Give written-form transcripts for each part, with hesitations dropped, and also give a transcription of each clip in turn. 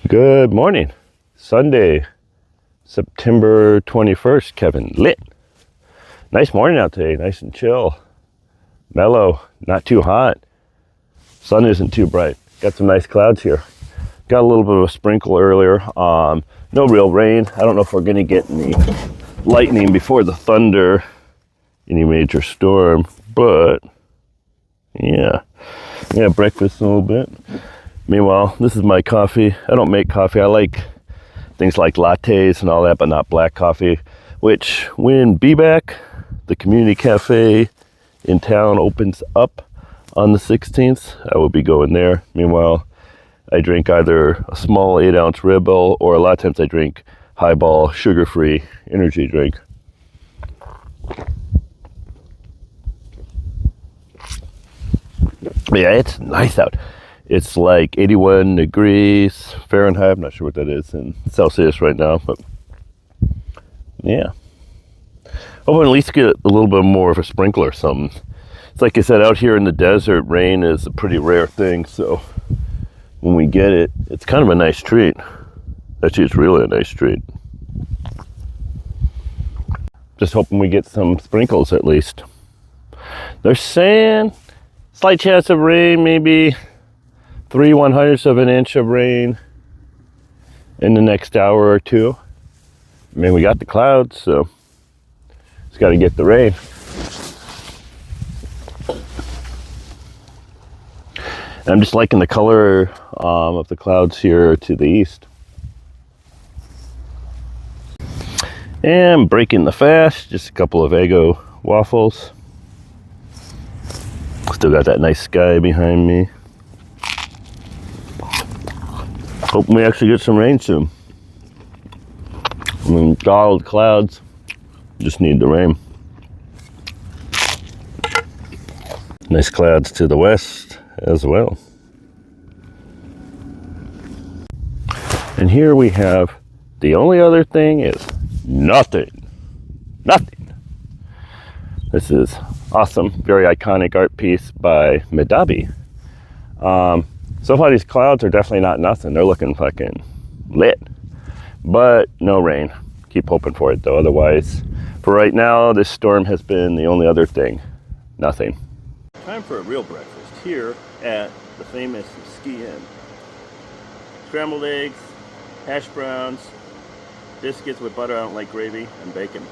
Good morning. Sunday, September 21st, Kevin Lit. Nice morning out today, nice and chill. Mellow, not too hot. Sun isn't too bright. Got some nice clouds here. Got a little bit of a sprinkle earlier. No real rain. I don't know if we're gonna get any lightning before the thunder, any major storm, but yeah. Breakfast a little bit. Meanwhile, this is my coffee. I don't make coffee. I like things like lattes and all that, but not black coffee, which when BBAC, the community cafe in town, opens up on the 16th, I will be going there. Meanwhile, I drink either a small 8-ounce Red Bull, or a lot of times I drink Highball sugar-free energy drink. Yeah, it's nice out. It's like 81 degrees Fahrenheit. I'm not sure what that is in Celsius right now, but yeah. Hope at least get a little bit more of a sprinkle or something. It's like I said, out here in the desert, rain is a pretty rare thing. So when we get it, it's kind of a nice treat. Actually, it's really a nice treat. Just hoping we get some sprinkles at least. They're saying slight chance of rain, maybe 3/100ths of an inch of rain in the next hour or two. I mean, we got the clouds, so just got to get the rain. And I'm just liking the color of the clouds here to the east. And breaking the fast, just a couple of Eggo waffles. Still got that nice sky behind me. Hoping we actually get some rain soon. I mean, solid clouds, just need the rain. Nice clouds to the west as well. And here we have, the only other thing is nothing. This is awesome, very iconic art piece by Medabi. So far these clouds are definitely not nothing. They're looking fucking lit, but no rain. Keep hoping for it though. Otherwise, for right now, this storm has been the only other thing. Nothing. Time for a real breakfast here at the famous Ski Inn. Scrambled eggs, hash browns, biscuits with butter, I don't like gravy, and bacon.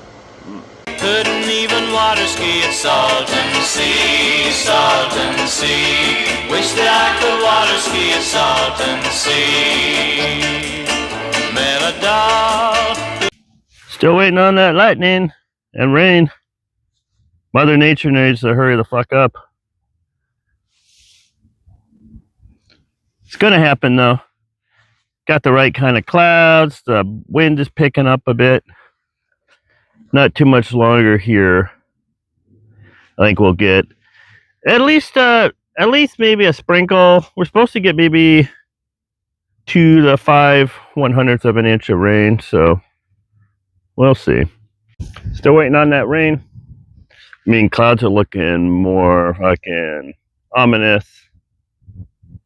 Couldn't even water ski at Salton Sea, Salton Sea. Wish that I could water ski at Salton Sea. Met a doll. Still waiting on that lightning and rain. Mother Nature needs to hurry the fuck up. It's gonna happen though. Got the right kind of clouds. The wind is picking up a bit. Not too much longer here. I think we'll get at least maybe a sprinkle. We're supposed to get maybe 2 to 5/100ths of an inch of rain, so we'll see. Still waiting on that rain. I mean, clouds are looking more fucking ominous,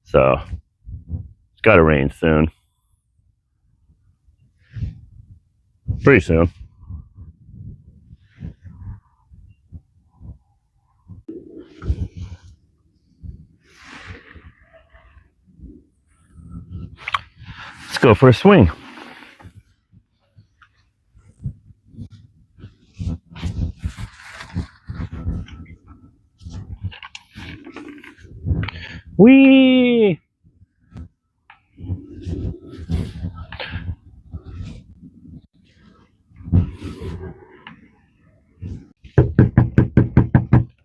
so it's got to rain soon. Pretty soon. Let's go for a swing. Whee!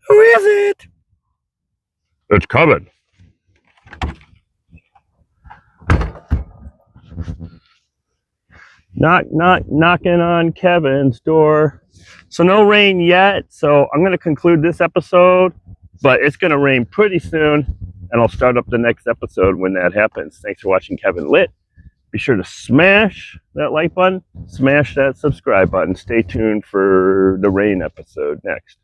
Who is it? It's coming. Knocking on Kevin's door. So no rain yet, so I'm going to conclude this episode, but it's going to rain pretty soon, and I'll start up the next episode when that happens. Thanks for watching Kevin Lit. Be sure to smash that like button, smash that subscribe button. Stay tuned for the rain episode next.